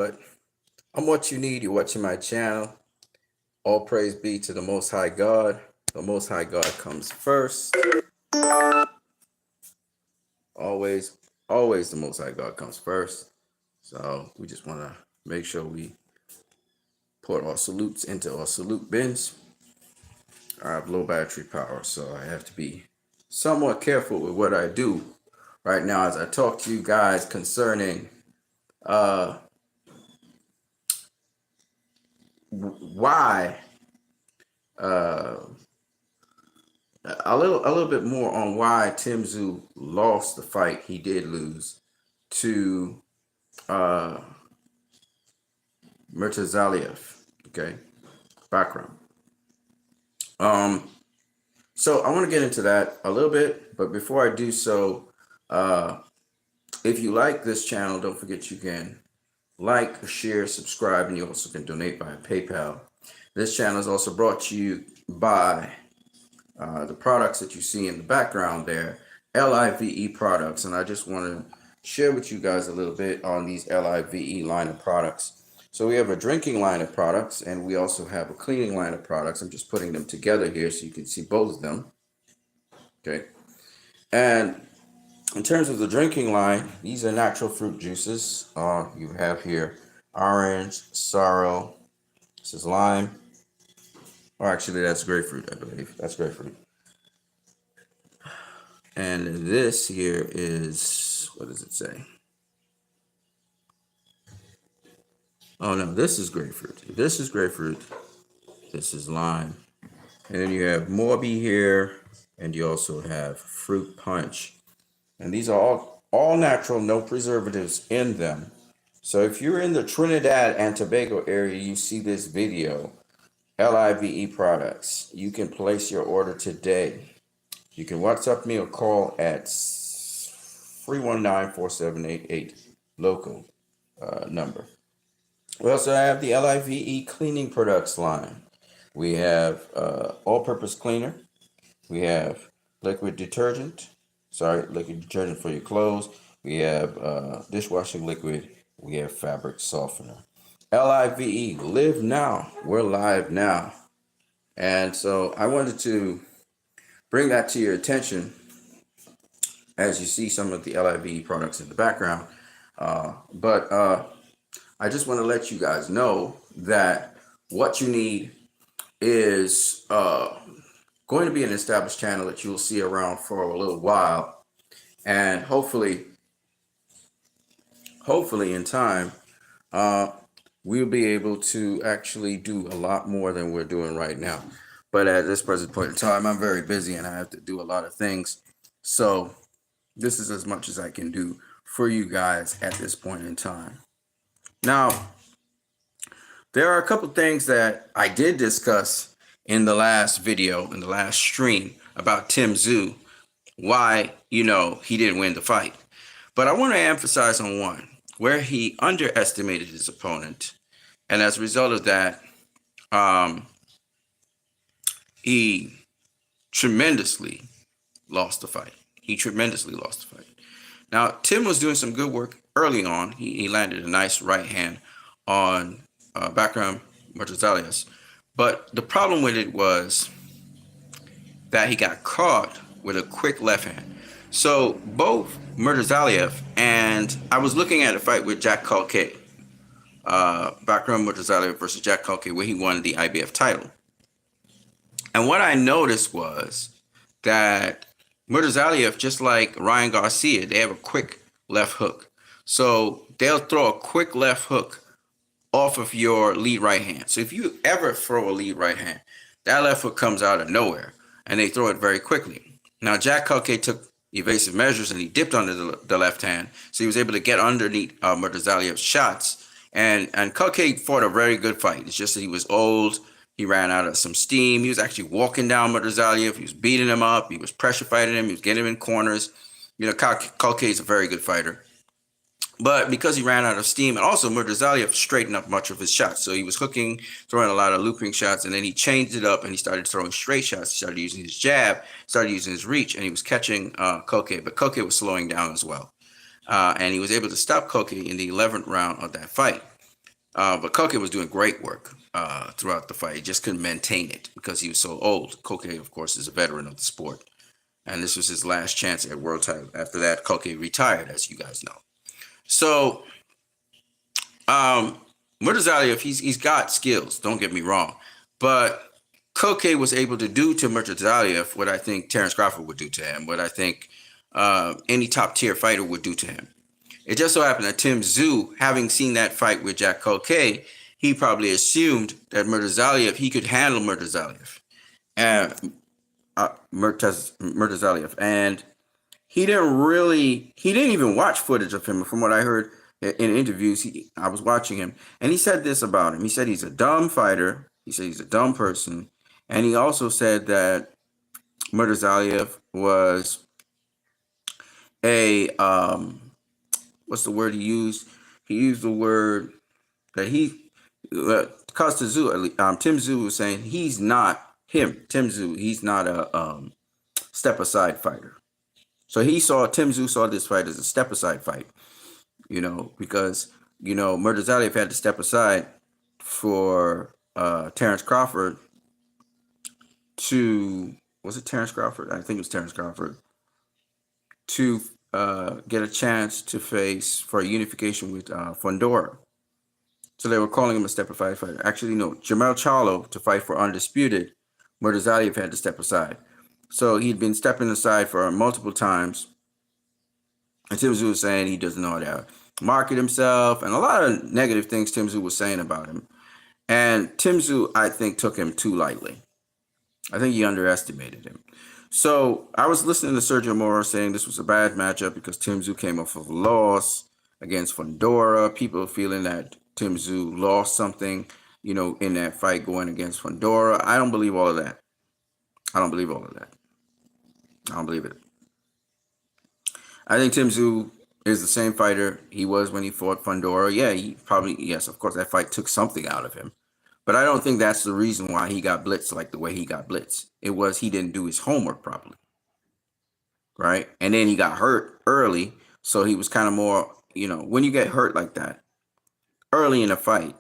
I'm what you need. You're watching my channel. All praise be to the Most High God. The Most High God comes first. Always, always the Most High God comes first. So we just want to make sure we put our salutes into our salute bins. I have low battery power, so I have to be somewhat careful with what I do right now as I talk to you guys concerning why uh, a little bit more on why Tszyu lost the fight he did lose to uh, Murtazaliev. Okay, background. Um, so I want to get into that a little bit, but before I do so, uh, if you like this channel, don't forget you can like, share, subscribe, and you also can donate via PayPal. This channel is also brought to you by the products that you see in the background there, LIVE products. And I just want to share with you guys a little bit on these LIVE line of products. So we have a drinking line of products, and we also have a cleaning line of products. I'm just putting them together here so you can see both of them. Okay. And in terms of the drinking line, these are natural fruit juices. You have here orange, sorrel, this is lime. Or actually, that's grapefruit, I believe. That's grapefruit. And this here is, what does it say? Oh no, this is grapefruit. This is grapefruit. This is lime. And then you have Morby here, and you also have fruit punch. And these are all natural, no preservatives in them. So if you're in the Trinidad and Tobago area, you see this video, LIVE products, you can place your order today. You can WhatsApp me or call at 319-4788 local number. We also have the LIVE cleaning products line. We have all-purpose cleaner. We have liquid detergent for your clothes. We have dishwashing liquid. We have fabric softener. LIVE, live now. We're live now. And so I wanted to bring that to your attention as you see some of the LIVE products in the background. But I just want to let you guys know that what you need is going to be an established channel that you'll see around for a little while. And hopefully in time, we'll be able to actually do a lot more than we're doing right now. But at this present point in time, I'm very busy and I have to do a lot of things. So this is as much as I can do for you guys at this point in time. Now, there are a couple things that I did discuss in the last video, in the last stream about Tszyu, why, he didn't win the fight. But I want to emphasize on one, where he underestimated his opponent. And as a result of that, he tremendously lost the fight. Now, Tim was doing some good work early on. He landed a nice right hand on background Murtazaliev. But the problem with it was that he got caught with a quick left hand. So both Murtazaliev and I was looking at a fight with Jack Culkay, background Murtazaliev versus Jack Culkay, where he won the IBF title. And what I noticed was that Murtazaliev, just like Ryan Garcia, they have a quick left hook. So they'll throw a quick left hook off of your lead right hand. So if you ever throw a lead right hand, that left hook comes out of nowhere and they throw it very quickly. Now, Jack Culkay took evasive measures and he dipped under the left hand. So he was able to get underneath Murtazaliev's shots. And Culkay fought a very good fight. It's just that he was old. He ran out of some steam. He was actually walking down Murtazaliev. He was beating him up. He was pressure fighting him. He was getting him in corners. Culkay is a very good fighter. But because he ran out of steam, and also Murtazaliev straightened up much of his shots. So he was hooking, throwing a lot of looping shots, and then he changed it up and he started throwing straight shots. He started using his jab, started using his reach, and he was catching Culkay. But Culkay was slowing down as well. And he was able to stop Culkay in the 11th round of that fight. But Koke was doing great work throughout the fight. He just couldn't maintain it because he was so old. Koke, of course, is a veteran of the sport, and this was his last chance at world title. After that, Koke retired, as you guys know. So, um, Murtazaliev, he's got skills. Don't get me wrong, but Koke was able to do to Murtazaliev what I think Terence Crawford would do to him, what I think any top tier fighter would do to him. It just so happened that Tszyu, having seen that fight with Jack Koke, he probably assumed that Murtazaliev, he could handle Murtazaliev and Murtazaliev, and he didn't even watch footage of him. From what I heard in interviews, I was watching him, and he said this about him. He said he's a dumb fighter. He said he's a dumb person, and he also said that Murtazaliev was a what's the word he used? He used the word that because Tim Tszyu was saying he's not him. Tim Tszyu, he's not a step aside fighter. So Tim Tszyu saw this fight as a step aside fight, because Murtazaliev had to step aside for Terence Crawford was it Terence Crawford? I think it was Terence Crawford to get a chance to face for a unification with Fondora. So they were calling him a step aside fighter. Actually, no, Jamel Charlo to fight for Undisputed, Murtazaliev had to step aside. So he'd been stepping aside for multiple times. And Tim Tszyu was saying he doesn't know how to market himself and a lot of negative things Tim Tszyu was saying about him. And Tim Tszyu, I think, took him too lightly. I think he underestimated him. So I was listening to Sergio Moro saying this was a bad matchup because Tim Tszyu came off of a loss against Fondora. People feeling that Tim Tszyu lost something, in that fight going against Fondora. I don't believe all of that. I don't believe all of that. I don't believe it. I think Tim Tszyu is the same fighter he was when he fought Fondora. Yeah, yes, of course, that fight took something out of him. But I don't think that's the reason why he got blitzed like the way he got blitzed. It was he didn't do his homework properly, right? And then he got hurt early, so he was kind of more, when you get hurt like that early in a fight,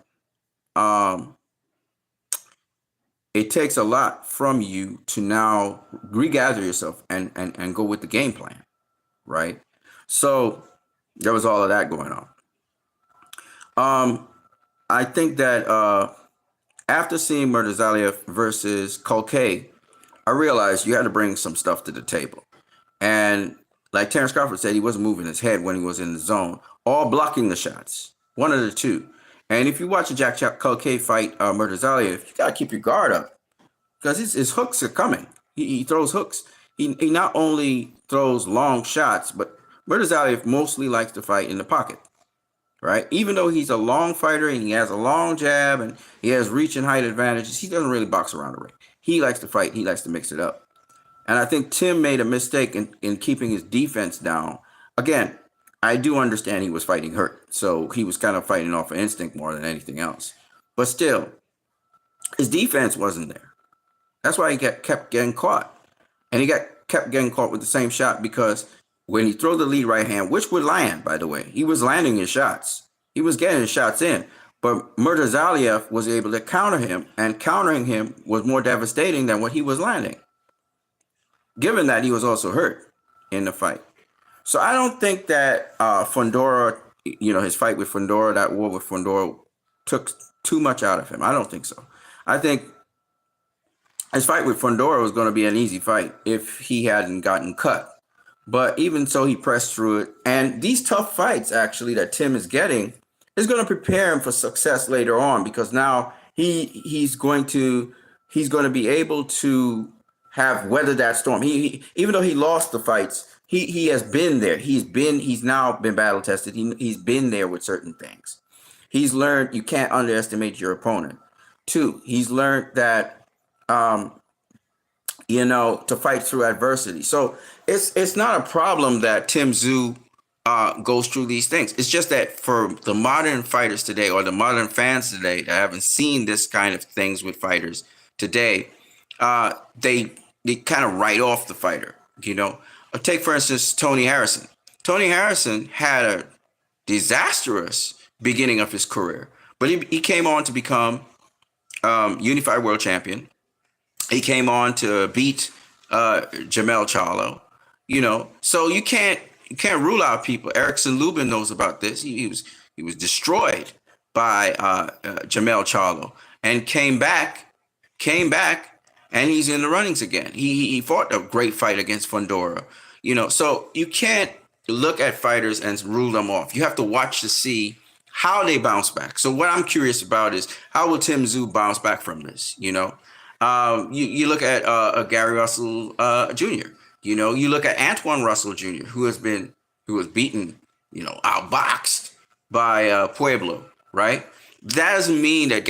it takes a lot from you to now regather yourself and go with the game plan, right? So there was all of that going on. I think that after seeing Murtazaliev versus Koke, I realized you had to bring some stuff to the table. And like Terence Crawford said, he wasn't moving his head when he was in the zone, all blocking the shots, one of the two. And if you watch a Jack Koke fight Murtazaliev, you got to keep your guard up because his hooks are coming. He throws hooks. He not only throws long shots, but Murtazaliev mostly likes to fight in the pocket. Right? Even though he's a long fighter and he has a long jab and he has reach and height advantages, he doesn't really box around the ring. He likes to fight. He likes to mix it up. And I think Tim made a mistake in keeping his defense down. Again, I do understand he was fighting hurt. So he was kind of fighting off of instinct more than anything else. But still, his defense wasn't there. That's why he kept getting caught. And he kept getting caught with the same shot because when he threw the lead right hand, which would land, by the way, he was landing his shots. He was getting his shots in. But Murtazaliev was able to counter him, and countering him was more devastating than what he was landing, given that he was also hurt in the fight. So I don't think that Fondora, his fight with Fondora, that war with Fondora, took too much out of him. I don't think so. I think his fight with Fondora was going to be an easy fight if he hadn't gotten cut. But even so, he pressed through it. And these tough fights, actually, that Tim is getting is going to prepare him for success later on because now he's going to be able to have weathered that storm. He even though he lost the fights, he has been there. He's now been battle tested. He's been there with certain things. He's learned you can't underestimate your opponent. 2, he's learned that to fight through adversity. So it's not a problem that Tim Tszyu goes through these things. It's just that for the modern fighters today or the modern fans today that haven't seen this kind of things with fighters today, they kind of write off the fighter. Take for instance Tony Harrison. Tony Harrison had a disastrous beginning of his career, But he came on to become unified world champion. He came on to beat Jamel Charlo. So you can't rule out people. Erickson Lubin knows about this. He was destroyed by Jamel Charlo and came back, and he's in the runnings again. He fought a great fight against Fundora. So you can't look at fighters and rule them off. You have to watch to see how they bounce back. So what I'm curious about is how will Tim Tszyu bounce back from this? You you look at Gary Russell Jr. You look at Antoine Russell Jr., who was beaten, outboxed by Pueblo, right? That doesn't mean that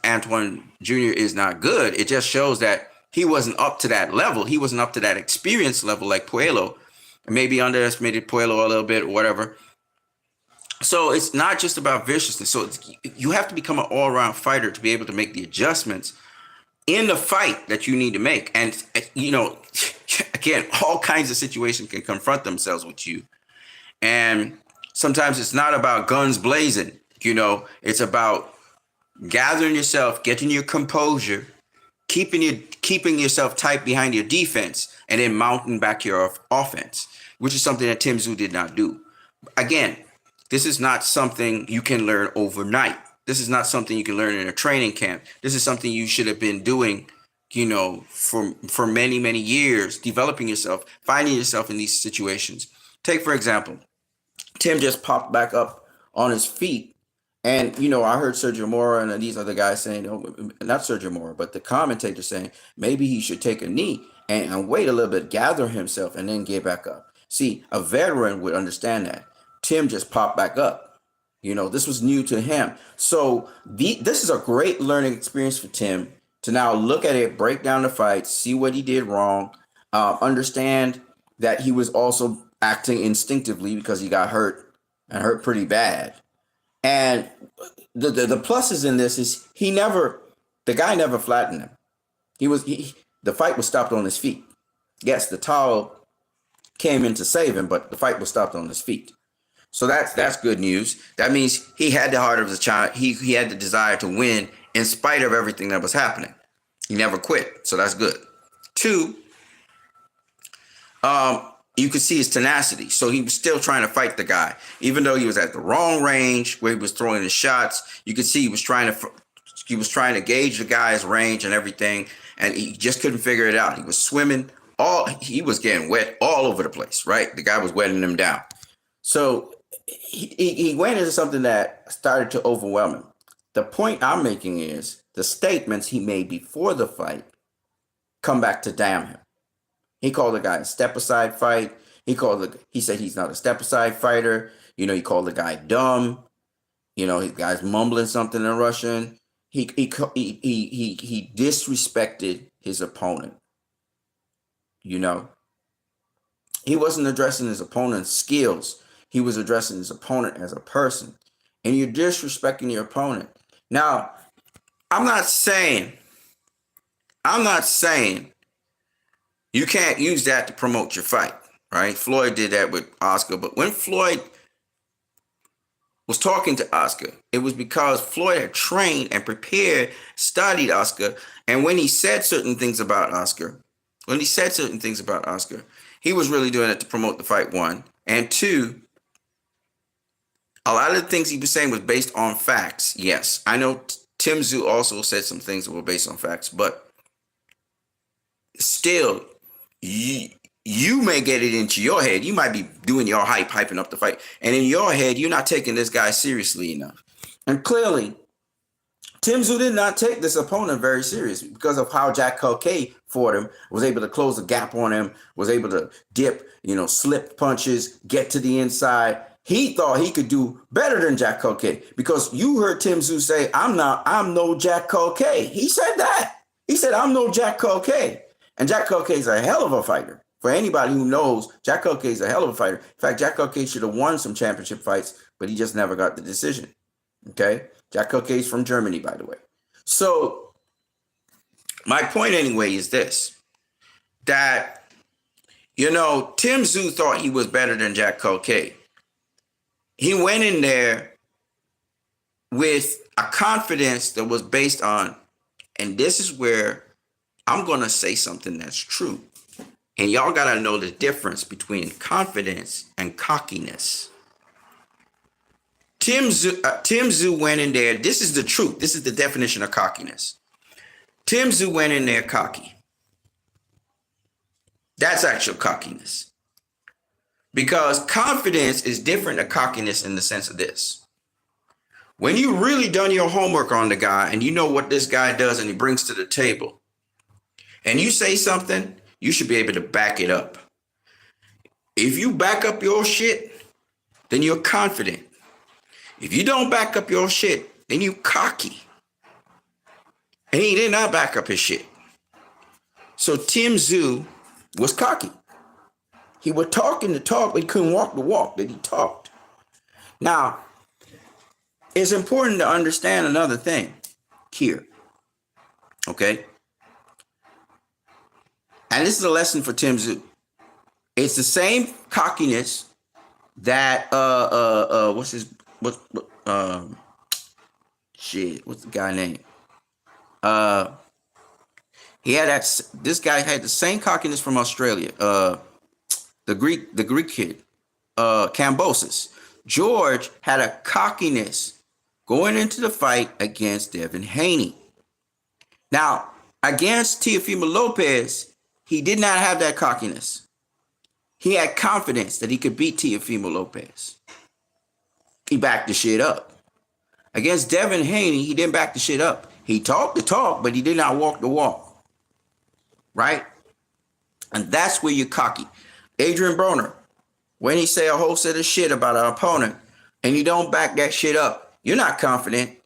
Antoine Jr. is not good. It just shows that he wasn't up to that level. He wasn't up to that experience level like Pueblo. Maybe underestimated Pueblo a little bit or whatever. So it's not just about viciousness. So you have to become an all-around fighter to be able to make the adjustments in the fight that you need to make. And, again, all kinds of situations can confront themselves with you. And sometimes it's not about guns blazing. It's about gathering yourself, getting your composure, keeping yourself tight behind your defense, and then mounting back your offense, which is something that Tim Tszyu did not do. Again, this is not something you can learn overnight. This is not something you can learn in a training camp. This is something you should have been doing, for many, many years, developing yourself, finding yourself in these situations. Take, for example, Tim just popped back up on his feet. And, I heard Sergio Mora and these other guys saying, not Sergio Mora, but the commentator saying maybe he should take a knee and wait a little bit, gather himself, and then get back up. See, a veteran would understand that. Tim just popped back up. This was new to him. So this is a great learning experience for Tim to now look at it, break down the fight, see what he did wrong, understand that he was also acting instinctively because he got hurt and hurt pretty bad. And the pluses in this is the guy never flattened him. The fight was stopped on his feet. Yes, the towel came in to save him, but the fight was stopped on his feet. So that's good news. That means he had the heart of the child. He had the desire to win in spite of everything that was happening. He never quit. So that's good. 2, you could see his tenacity. So he was still trying to fight the guy, even though he was at the wrong range where he was throwing his shots. You could see he was trying to gauge the guy's range and everything, and he just couldn't figure it out. He was swimming. He was getting wet all over the place, right? The guy was wetting him down. So he went into something that started to overwhelm him. The point I'm making is the statements he made before the fight come back to damn him. He called the guy a step-aside fight. He said he's not a step-aside fighter. He called the guy dumb. His guy's mumbling something in Russian. He disrespected his opponent. He wasn't addressing his opponent's skills. He was addressing his opponent as a person. And you're disrespecting your opponent. Now, I'm not saying you can't use that to promote your fight, right? Floyd did that with Oscar. But when Floyd was talking to Oscar, it was because Floyd had trained and prepared, studied Oscar. And when he said certain things about Oscar, he was really doing it to promote the fight, 1. And 2, a lot of the things he was saying was based on facts. Yes, I know Tim Tszyu also said some things that were based on facts, but still, you may get it into your head. You might be doing your hyping up the fight. And in your head, you're not taking this guy seriously enough. And clearly, Tim Tszyu did not take this opponent very seriously because of how Jack Culcay fought him, was able to close the gap on him, was able to dip, slip punches, get to the inside. He thought he could do better than Jack Culcay because you heard Tim Tszyu say, I'm no Jack Culcay. He said that. He said, I'm no Jack Culcay. And Jack Culcay is a hell of a fighter. For anybody who knows, Jack Culcay is a hell of a fighter. In fact, Jack Culcay should have won some championship fights, but he just never got the decision. Okay? Jack Culcay is from Germany, by the way. So my point anyway is this, that, Tim Tszyu thought he was better than Jack Culcay. He went in there with a confidence that was based on, and this is where I'm going to say something that's true. And y'all got to know the difference between confidence and cockiness. Tszyu went in there. This is the truth. This is the definition of cockiness. Tszyu went in there cocky. That's actual cockiness. Because confidence is different than cockiness in the sense of this. When you really done your homework on the guy and you know what this guy does and he brings to the table, and you say something, you should be able to back it up. If you back up your shit, then you're confident. If you don't back up your shit, then you cocky. And he did not back up his shit. So Tszyu was cocky. He was talking the talk, but he couldn't walk the walk that he talked. Now, it's important to understand another thing here. Okay? And this is a lesson for Tszyu. It's the same cockiness that what's the guy name? This guy had the same cockiness from Australia. The Greek kid, Kambosos. George had a cockiness going into the fight against Devin Haney. Now, against Teofimo Lopez, he did not have that cockiness. He had confidence that he could beat Teofimo Lopez. He backed the shit up. Against Devin Haney, he didn't back the shit up. He talked the talk, but he did not walk the walk. Right? And that's where you're cocky. Adrian Broner, when he say a whole set of shit about an opponent and you don't back that shit up, you're not confident.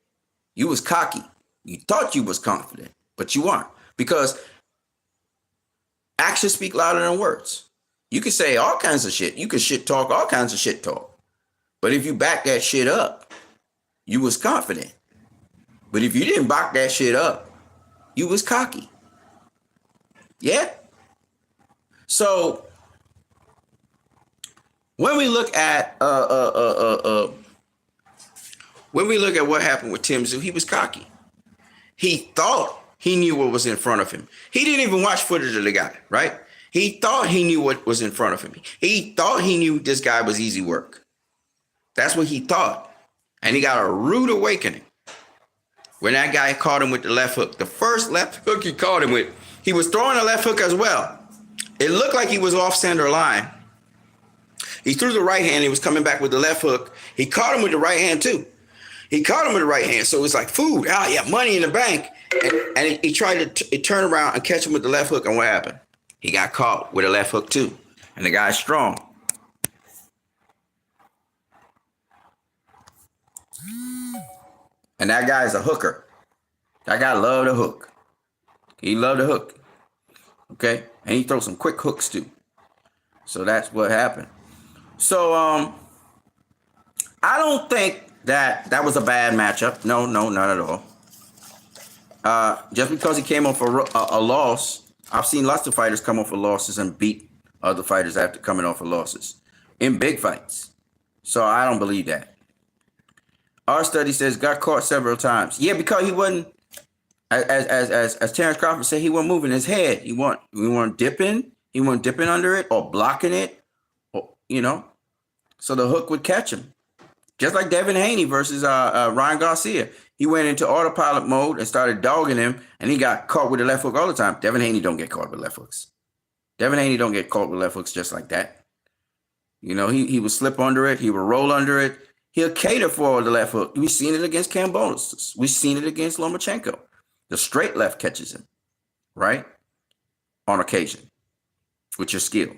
You was cocky. You thought you was confident, but you aren't. Because actions speak louder than words. You can say all kinds of shit. You can shit talk all kinds of shit talk. But if you back that shit up, you was confident. But if you didn't back that shit up, you was cocky. Yeah? So when we look at what happened with Tszyu, he was cocky. He thought he knew what was in front of him. He didn't even watch footage of the guy, right? He thought he knew what was in front of him. He thought he knew this guy was easy work. That's what he thought. And he got a rude awakening when that guy caught him with the left hook. The first left hook he caught him with, he was throwing a left hook as well. It looked like he was off center line. He threw the right hand. He was coming back with the left hook. He caught him with the right hand too. He caught him with the right hand. So it's like food. Ah, yeah, money in the bank. And he tried to turn around and catch him with the left hook. And what happened? He got caught with a left hook too. And the guy's strong. And that guy's a hooker. That guy loved a hook. He loved a hook. Okay? And he throws some quick hooks too. So that's what happened. So I don't think that was a bad matchup. No, not at all. Just because he came off a loss, I've seen lots of fighters come off of losses and beat other fighters after coming off of losses in big fights. So I don't believe that. Our study says got caught several times. Yeah, because he wasn't, as Terrence Crawford said, he wasn't moving his head. He wasn't dipping. He wasn't dipping under it or blocking it, or, so the hook would catch him. Just like Devin Haney versus Ryan Garcia. He went into autopilot mode and started dogging him, and he got caught with the left hook all the time. Devin Haney don't get caught with left hooks. Devin Haney don't get caught with left hooks just like that. He would slip under it. He would roll under it. He'll cater for the left hook. We've seen it against Kambosos. We've seen it against Lomachenko. The straight left catches him, right? On occasion, with your skill.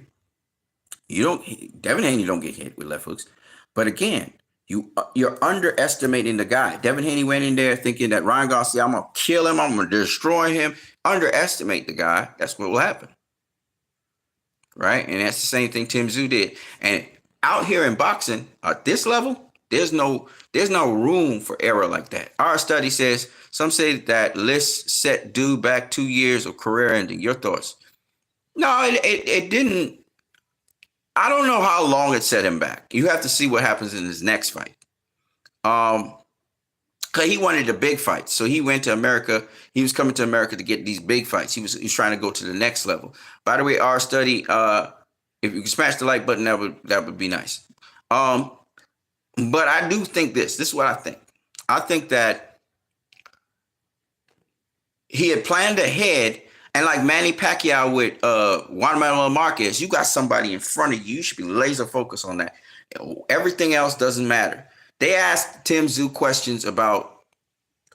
Devin Haney don't get hit with left hooks. But again, you're underestimating the guy. Devin Haney went in there thinking that Ryan Garcia, I'm going to kill him. I'm going to destroy him. Underestimate the guy. That's what will happen. Right? And that's the same thing Tszyu did. And out here in boxing, at this level, there's no room for error like that. Our study says, some say that lists set due back 2 years of career ending. Your thoughts? No, it didn't. I don't know how long it set him back. You have to see what happens in his next fight. Cause he wanted the big fights. So he went to America. He was coming to America to get these big fights. He was trying to go to the next level. By the way, our study, if you can smash the like button, that would be nice. But I do think this is what I think. I think that he had planned ahead, and like Manny Pacquiao with Juan Marquez, you got somebody in front of you. You should be laser focused on that. Everything else doesn't matter. They asked Tim Tszyu questions about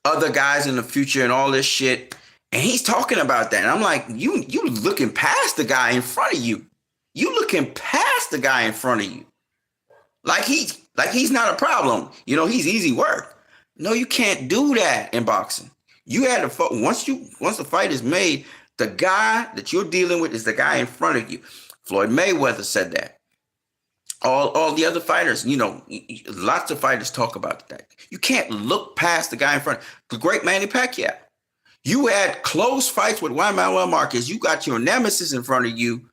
other guys in the future and all this shit, and he's talking about that. And I'm like, you looking past the guy in front of you. You looking past the guy in front of you. Like he's not a problem. You know, he's easy work. No, you can't do that in boxing. You had to once the fight is made, the guy that you're dealing with is the guy in front of you. Floyd Mayweather said that. All the other fighters, you know, lots of fighters talk about that. You can't look past the guy in front. The great Manny Pacquiao. You had close fights with Juan Marquez. You got your nemesis in front of you,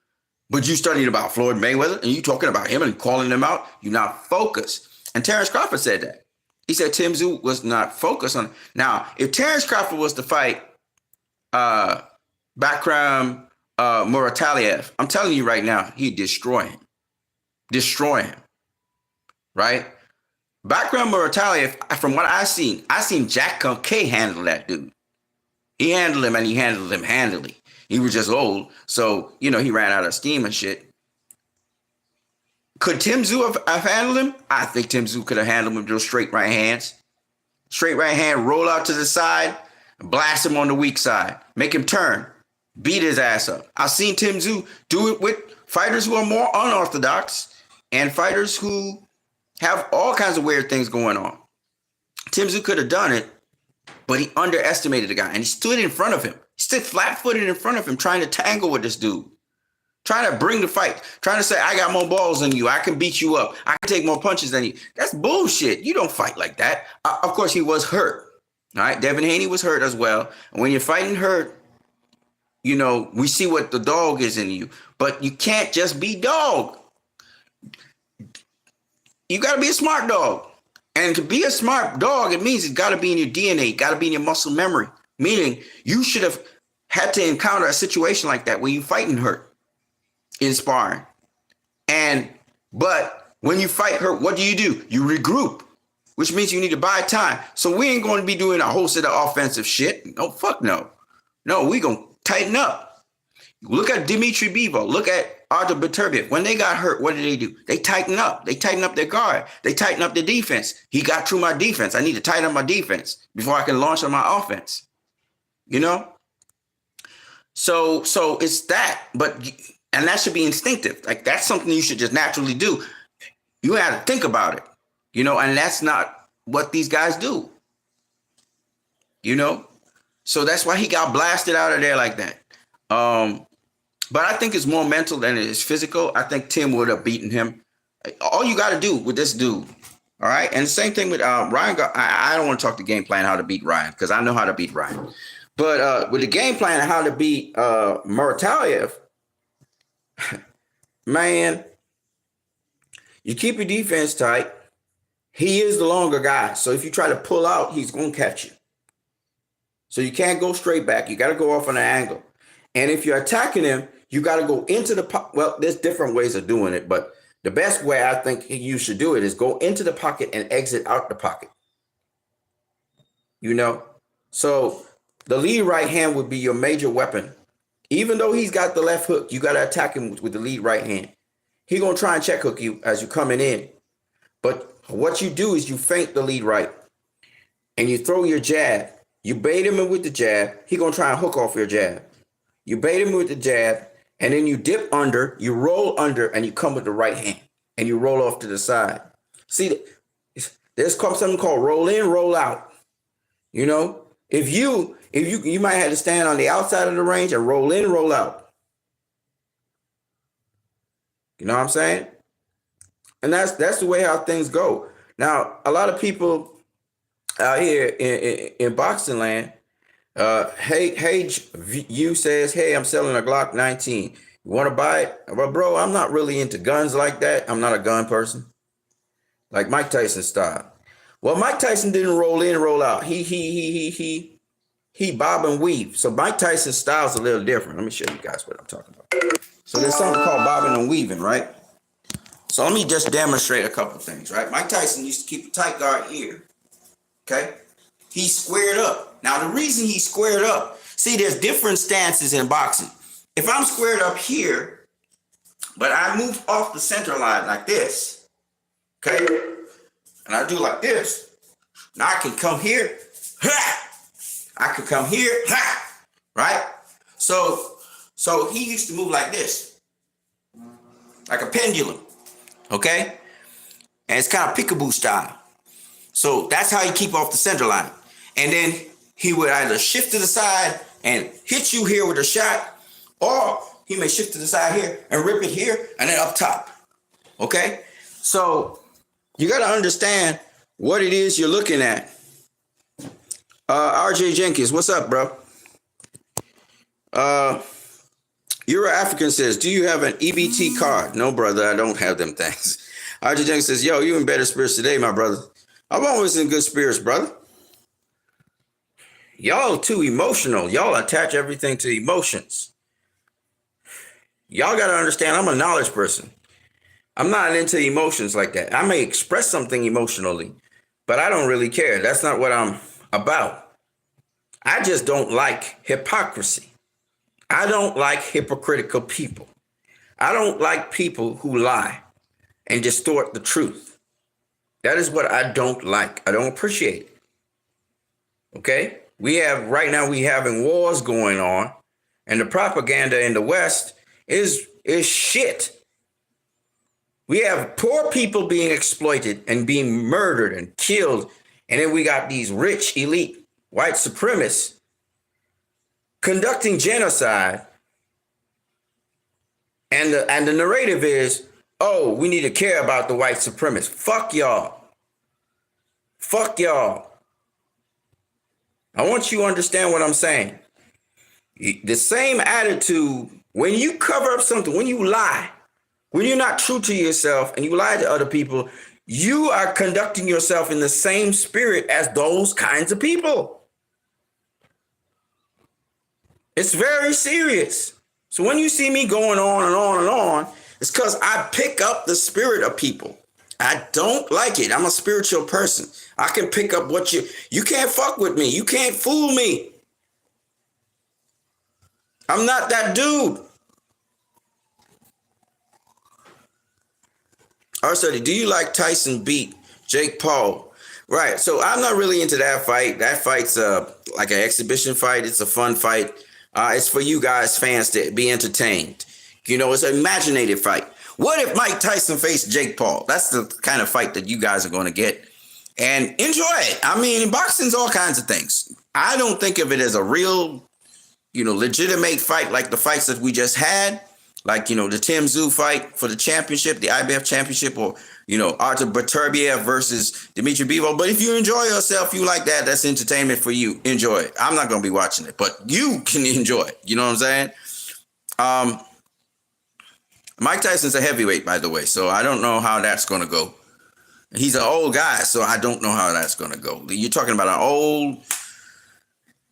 but you studying about Floyd Mayweather and you talking about him and calling him out. You're not focused. And Terrence Crawford said that. He said Tim Tszyu was not focused on it. Now, if Terrence Crawford was to fight Bakram Murtazaliev, I'm telling you right now, he'd destroy him. Right? Bakram Murtazaliev, from what I seen Jack K handle that dude. He handled him, and he handled him handily. He was just old, so, you know, he ran out of steam and shit. Could Tim Tszyu have handled him? I think Tim Tszyu could have handled him with those straight right hands. Straight right hand, roll out to the side, blast him on the weak side, make him turn, beat his ass up. I've seen Tim Tszyu do it with fighters who are more unorthodox and fighters who have all kinds of weird things going on. Tim Tszyu could have done it, but he underestimated the guy, and he stood in front of him. He stood flat-footed in front of him, trying to tangle with this dude. Trying to bring the fight. Trying to say, I got more balls than you. I can beat you up. I can take more punches than you. That's bullshit. You don't fight like that. Of course, he was hurt. All right. Devin Haney was hurt as well. And when you're fighting hurt, you know, we see what the dog is in you. But you can't just be dog. You got to be a smart dog. And to be a smart dog, it means it's got to be in your DNA. Got to be in your muscle memory. Meaning you should have had to encounter a situation like that where you're fighting hurt. In sparring. But when you fight hurt, what do? You regroup, which means you need to buy time. So we ain't going to be doing a whole set of offensive shit. No, fuck no. No, we going to tighten up. Look at Dmitry Bivol. Look at Artur Beterbiev. When they got hurt, what did? They tighten up. They tighten up their guard. They tighten up their defense. He got through my defense. I need to tighten up my defense before I can launch on my offense. You know? So it's that. And that should be instinctive. Like, that's something you should just naturally do. You have to think about it, you know, and that's not what these guys do, you know? So that's why he got blasted out of there like that. But I think it's more mental than it is physical. I think Tim would have beaten him. All you got to do with this dude, all right? And the same thing with Ryan. I don't want to talk the game plan how to beat Ryan because I know how to beat Ryan. But with the game plan how to beat Murtazaliev, man, you keep your defense tight. He is the longer guy. So if you try to pull out, he's going to catch you. So you can't go straight back. You got to go off on an angle. And if you're attacking him, you got to go into the pocket. Well, there's different ways of doing it, but the best way I think you should do it is go into the pocket and exit out the pocket. You know? So the lead right hand would be your major weapon. Even though he's got the left hook, you got to attack him with the lead right hand. He's going to try and check hook you as you're coming in. But what you do is you feint the lead right and you throw your jab. You bait him in with the jab. He's going to try and hook off your jab. You bait him with the jab and then you dip under, you roll under, and you come with the right hand and you roll off to the side. See, there's something called roll in, roll out. You know, if you might have to stand on the outside of the range and roll in, roll out. You know what I'm saying? And that's the way how things go. Now, a lot of people out here in boxing land, you says, hey, I'm selling a Glock 19. You want to buy it? Well, bro, I'm not really into guns like that. I'm not a gun person. Like Mike Tyson style. Well, Mike Tyson didn't roll in, roll out. He bob and weave. So Mike Tyson's style is a little different. Let me show you guys what I'm talking about. So there's something called bobbing and weaving, right? So let me just demonstrate a couple things, right? Mike Tyson used to keep a tight guard here. Okay? He's squared up. Now, the reason he's squared up, see, there's different stances in boxing. If I'm squared up here, but I move off the center line like this, okay? And I do like this. Now I can come here. I could come here, right? So he used to move like this, like a pendulum, okay? And it's kind of peekaboo style. So that's how you keep off the center line. And then he would either shift to the side and hit you here with a shot, or he may shift to the side here and rip it here and then up top, okay? So you got to understand what it is you're looking at. RJ Jenkins, what's up, bro? Euro African says, do you have an EBT card? No, brother, I don't have them things. RJ Jenkins says, yo, you in better spirits today, my brother. I'm always in good spirits, brother. Y'all too emotional. Y'all attach everything to emotions. Y'all got to understand, I'm a knowledge person. I'm not into emotions like that. I may express something emotionally, but I don't really care. That's not what I'm about. I just don't like hypocrisy. I don't like hypocritical people. I don't like people who lie and distort the truth. That is what I don't like. I don't appreciate it. Okay? Right now we having wars going on, and the propaganda in the West is shit. We have poor people being exploited and being murdered and killed. And then we got these rich, elite, white supremacists conducting genocide. And the narrative is, oh, we need to care about the white supremacists. Fuck y'all. Fuck y'all. I want you to understand what I'm saying. The same attitude, when you cover up something, when you lie, when you're not true to yourself and you lie to other people, you are conducting yourself in the same spirit as those kinds of people. It's very serious. So when you see me going on and on and on, it's because I pick up the spirit of people. I don't like it. I'm a spiritual person. I can pick up what you can't fuck with me. You can't fool me. I'm not that dude. R-Study, do you like Tyson beat Jake Paul? Right. So I'm not really into that fight. That fight's like an exhibition fight. It's a fun fight. It's for you guys, fans, to be entertained. You know, it's an imaginative fight. What if Mike Tyson faced Jake Paul? That's the kind of fight that you guys are going to get. And enjoy it. I mean, boxing's all kinds of things. I don't think of it as a real, legitimate fight like the fights that we just had. Like, the Tszyu fight for the championship, the IBF championship, or, Artur Beterbiev versus Dimitri Bivol. But if you enjoy yourself, you like that, that's entertainment for you. Enjoy it. I'm not going to be watching it, but you can enjoy it. You know what I'm saying? Mike Tyson's a heavyweight, by the way, so I don't know how that's going to go. He's an old guy, so I don't know how that's going to go. You're talking about an old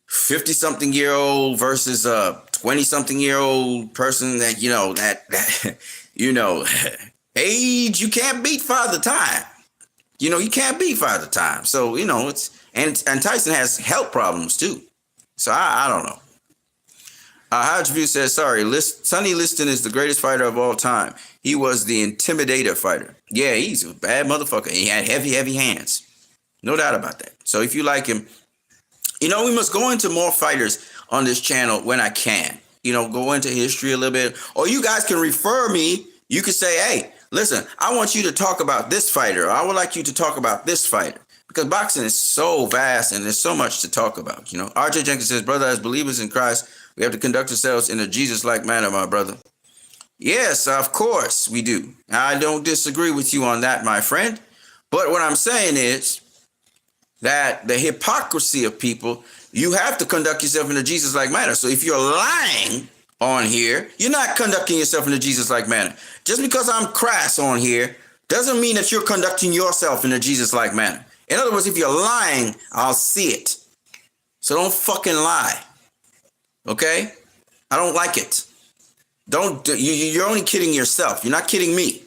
50-something-year-old versus a 20-something-year-old person that, age, you can't beat Father Time. You can't beat Father Time. So, and Tyson has health problems, too. So I don't know. Hodge View says, sorry, Sonny Liston is the greatest fighter of all time. He was the intimidator fighter. Yeah, he's a bad motherfucker. He had heavy, heavy hands. No doubt about that. So if you like him, we must go into more fighters on this channel when I can. Go into history a little bit. Or you guys can refer me. You can say, hey, listen, I want you to talk about this fighter. Or I would like you to talk about this fighter. Because boxing is so vast and there's so much to talk about. RJ Jenkins says, brother, as believers in Christ, we have to conduct ourselves in a Jesus-like manner, my brother. Yes, of course we do. I don't disagree with you on that, my friend. But what I'm saying is that the hypocrisy of people, you have to conduct yourself in a Jesus-like manner. So if you're lying on here, you're not conducting yourself in a Jesus-like manner. Just because I'm crass on here doesn't mean that you're conducting yourself in a Jesus-like manner. In other words, if you're lying, I'll see it. So don't fucking lie. Okay? I don't like it. You're only kidding yourself. You're not kidding me.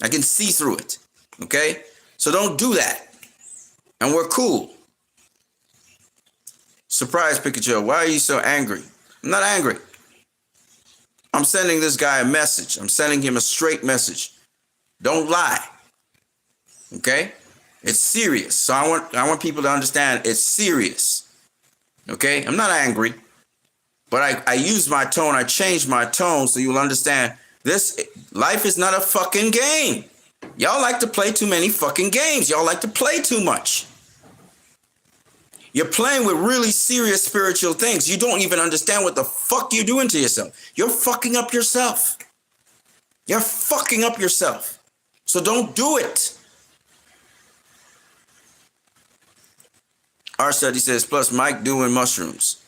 I can see through it. Okay? So don't do that. And we're cool. Surprise, Pikachu. Why are you so angry? I'm not angry. I'm sending this guy a message. I'm sending him a straight message. Don't lie. Okay? It's serious. So I want people to understand it's serious. Okay? I'm not angry. But I use my tone. I change my tone so you'll understand this. Life is not a fucking game. Y'all like to play too many fucking games. Y'all like to play too much. You're playing with really serious spiritual things. You don't even understand what the fuck you're doing to yourself. You're fucking up yourself. You're fucking up yourself. So don't do it. Our study says, plus Mike doing mushrooms.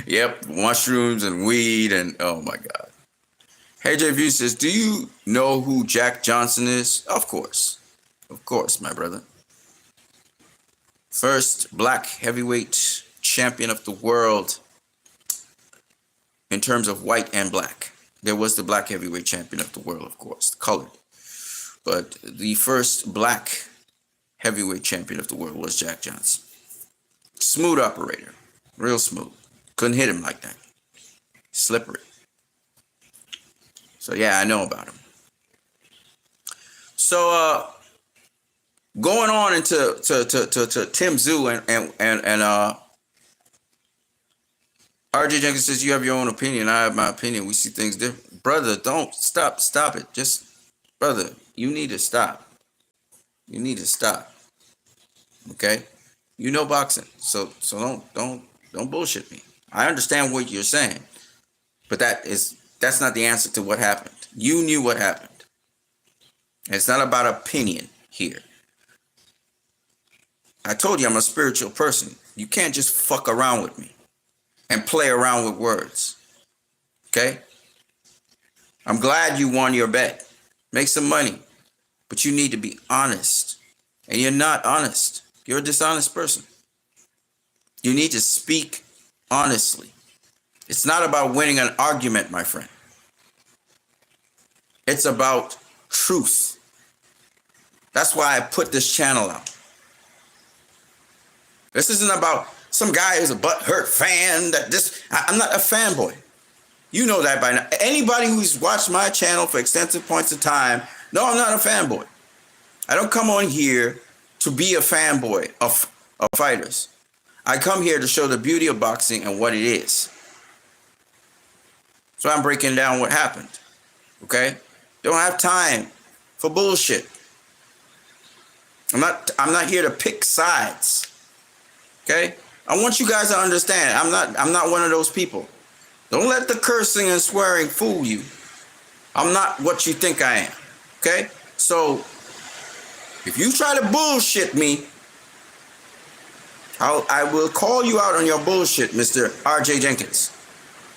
Yep, mushrooms and weed and oh my God. Hey JV says, do you know who Jack Johnson is? Of course, my brother. First black heavyweight champion of the world in terms of white and black. There was the black heavyweight champion of the world, of course, colored. But the first black heavyweight champion of the world was Jack Johnson. Smooth operator. Real smooth. Couldn't hit him like that. Slippery. So yeah, I know about him. So going on into to Tim Tszyu and RJ Jenkins says you have your own opinion. I have my opinion. We see things different. Brother, don't stop it. Just brother, you need to stop. You need to stop. Okay? You know boxing. So don't bullshit me. I understand what you're saying. But that's not the answer to what happened. You knew what happened. And it's not about opinion here. I told you I'm a spiritual person. You can't just fuck around with me and play around with words. Okay? I'm glad you won your bet. Make some money. But you need to be honest. And you're not honest. You're a dishonest person. You need to speak honestly. It's not about winning an argument, my friend. It's about truth. That's why I put this channel out. This isn't about some guy who's a butthurt fan. I'm not a fanboy. You know that by now. Anybody who's watched my channel for extensive points of time, no, I'm not a fanboy. I don't come on here to be a fanboy of fighters. I come here to show the beauty of boxing and what it is. So I'm breaking down what happened. Okay? Don't have time for bullshit. I'm not here to pick sides. Okay? I want you guys to understand. I'm not one of those people. Don't let the cursing and swearing fool you. I'm not what you think I am. Okay? So if you try to bullshit me, I will call you out on your bullshit, Mr. RJ Jenkins.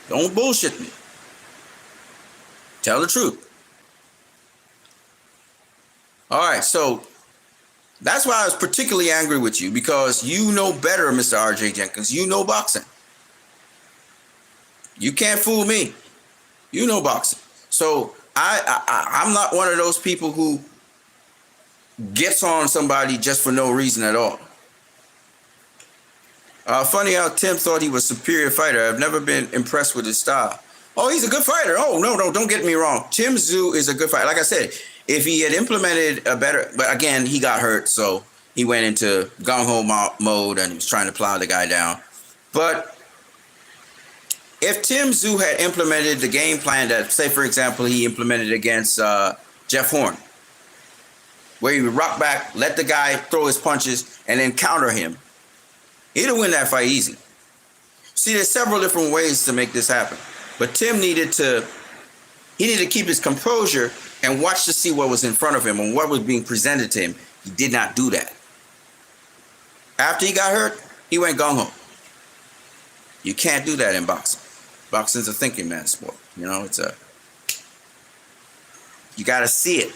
Don't bullshit me. Tell the truth. All right, so that's why I was particularly angry with you, because you know better, Mr. RJ Jenkins. You know boxing. You can't fool me. You know boxing. So I'm not one of those people who gets on somebody just for no reason at all. Funny how Tim thought he was a superior fighter. I've never been impressed with his style. Oh, he's a good fighter. Oh, no, don't get me wrong. Tim Tszyu is a good fighter. Like I said, if he had implemented a better, but again, he got hurt, so he went into gung-ho mode and he was trying to plow the guy down. But if Tim Tszyu had implemented the game plan that, say, for example, he implemented against Jeff Horn, where he would rock back, let the guy throw his punches, and then counter him, he'd win that fight easy. See, there's several different ways to make this happen. But Tim needed to keep his composure and watch to see what was in front of him and what was being presented to him. He did not do that. After he got hurt, he went gung-ho. You can't do that in boxing. Boxing's a thinking man's sport. You know, you got to see it.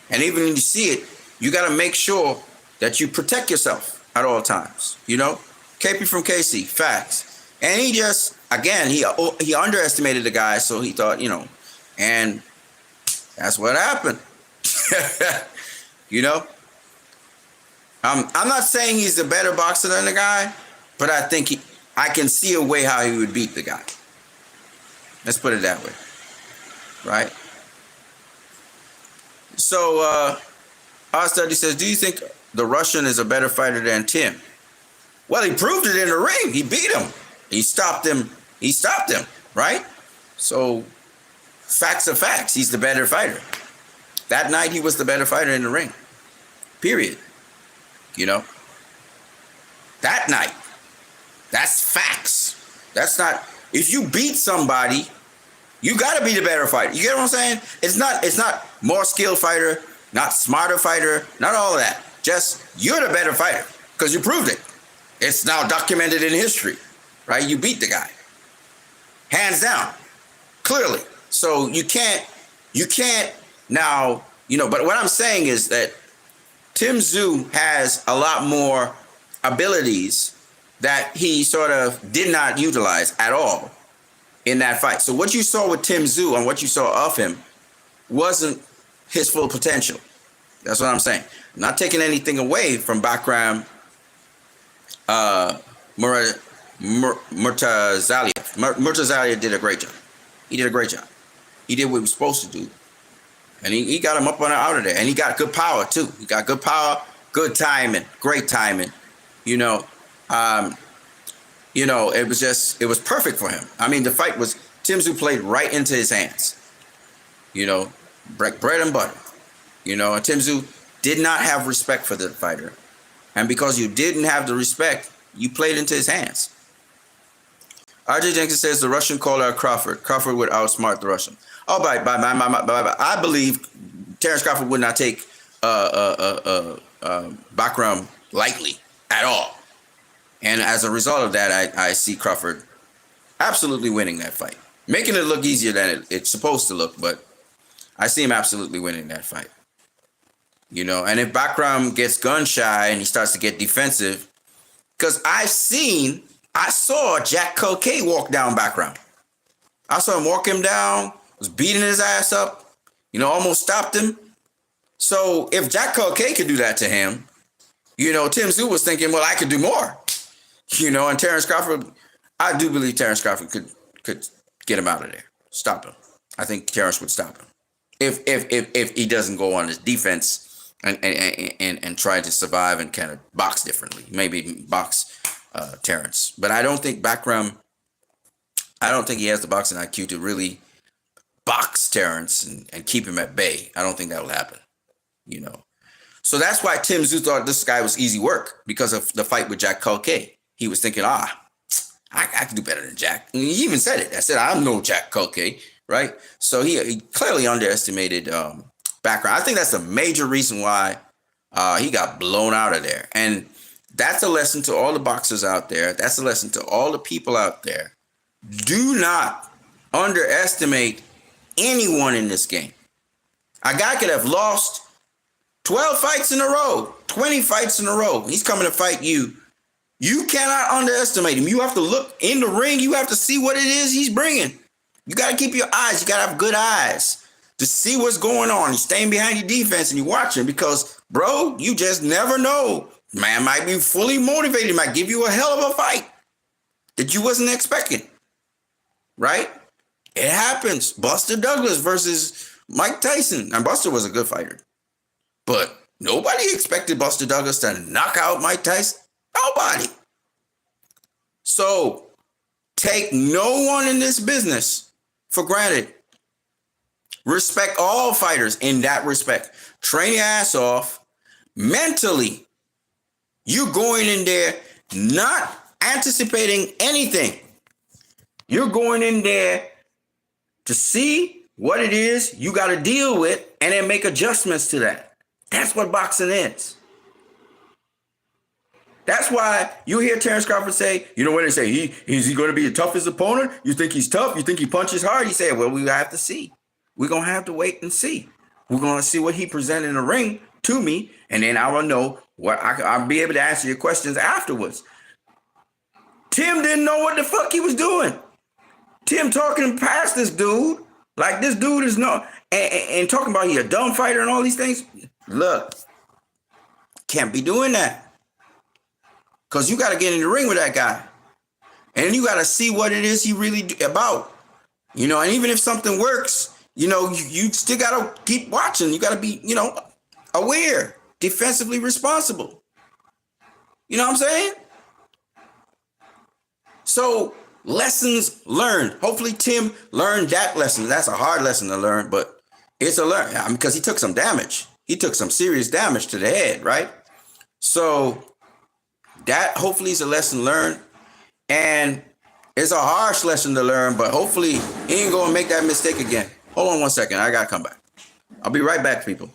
And even when you see it, You got to make sure that you protect yourself at all times. You know, KP from KC, facts. And he just, again, he underestimated the guy, so he thought, you know, and that's what happened. You know, I'm not saying he's a better boxer than the guy, but I think I can see a way how he would beat the guy. Let's put it that way, right? So, our study says, do you think the Russian is a better fighter than Tim? Well, he proved it in the ring. He beat him. He stopped him. He stopped him, right? So, facts are facts. He's the better fighter. That night, he was the better fighter in the ring. Period. You know? That night. That's facts. That's not... If you beat somebody, you got to be the better fighter. You get what I'm saying? It's not more skilled fighter, not smarter fighter, not all of that. Just you're the better fighter because you proved it. It's now documented in history, right? You beat the guy. Hands down. Clearly. So you can't now, you know, but what I'm saying is that Tszyu has a lot more abilities that he sort of did not utilize at all in that fight. So what you saw with Tszyu and what you saw of him wasn't his full potential. That's what I'm saying. I'm not taking anything away from Bakram Murtazaliev. Murtazaliev did a great job. He did a great job. He did what he was supposed to do. And he got him up on out of there. And he got good power, too. He got good power, good timing, great timing. You know, it was perfect for him. I mean, the fight was, Tszyu played right into his hands. You know, bread and butter. You know, and Tszyu did not have respect for the fighter. And because you didn't have the respect, you played into his hands. RJ Jenkins says the Russian called out Crawford. Crawford would outsmart the Russian. Oh, I believe Terrence Crawford would not take Bakram lightly at all. And as a result of that, I see Crawford absolutely winning that fight. Making it look easier than it's supposed to look, but I see him absolutely winning that fight. You know, and if Bakram gets gun shy and he starts to get defensive, because I saw Jack Culcay walk down Bakram. I saw him walk him down, was beating his ass up, you know, almost stopped him. So if Jack Culcay could do that to him, you know, Tszyu was thinking, well, I could do more. You know, and Terrence Crawford, I do believe Terrence Crawford could get him out of there, stop him. I think Terrence would stop him if he doesn't go on his defense and try to survive and kind of box differently, maybe box Terrence. But I don't think Bakram, I don't think he has the boxing IQ to really box Terrence and keep him at bay. I don't think that will happen, you know. So that's why Tszyu thought this guy was easy work, because of the fight with Jack Culcay. He was thinking, I can do better than Jack. And he even said it. I said, I'm no Jack Culcay, right? So he clearly underestimated Bakram. I think that's a major reason why he got blown out of there. And that's a lesson to all the boxers out there. That's a lesson to all the people out there. Do not underestimate anyone in this game. A guy could have lost 12 fights in a row, 20 fights in a row. He's coming to fight you. You cannot underestimate him. You have to look in the ring. You have to see what it is he's bringing. You got to keep your eyes. You got to have good eyes to see what's going on. You're staying behind your defense and you're watching because, bro, you just never know. Man might be fully motivated. Might give you a hell of a fight that you wasn't expecting, right? It happens. Buster Douglas versus Mike Tyson. And Buster was a good fighter. But nobody expected Buster Douglas to knock out Mike Tyson. Nobody. So take no one in this business for granted. Respect all fighters in that respect. Train your ass off. Mentally, you're going in there not anticipating anything. You're going in there to see what it is you got to deal with and then make adjustments to that. That's what boxing is. That's why you hear Terrence Crawford say, you know what they say, is he going to be the toughest opponent? You think he's tough? You think he punches hard? He said, well, we have to see. We're going to have to wait and see. We're going to see what he presents in the ring to me, and then I will know what I'll be able to answer your questions afterwards. Tim didn't know what the fuck he was doing. Tim talking past this dude, like this dude is no, and talking about he a dumb fighter and all these things. Look, can't be doing that. Because you got to get in the ring with that guy. And you got to see what it is he really about. You know, and even if something works, you know, you still got to keep watching. You got to be, you know, aware, defensively responsible. You know what I'm saying? So lessons learned. Hopefully Tim learned that lesson. That's a hard lesson to learn, but it's a learn. I mean, because he took some damage. He took some serious damage to the head, right? So that hopefully is a lesson learned. And it's a harsh lesson to learn, but hopefully he ain't going to make that mistake again. Hold on one second. I got to come back. I'll be right back, people.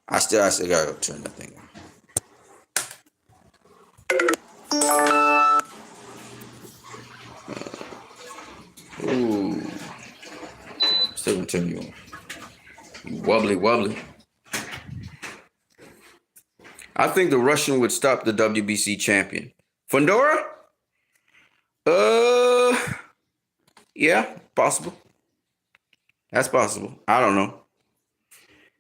I still got to go turn that thing on. Ooh. Still going to turn you on. Wobbly, wobbly. I think the Russian would stop the WBC champion. Fundora? Yeah, possible. That's possible. I don't know.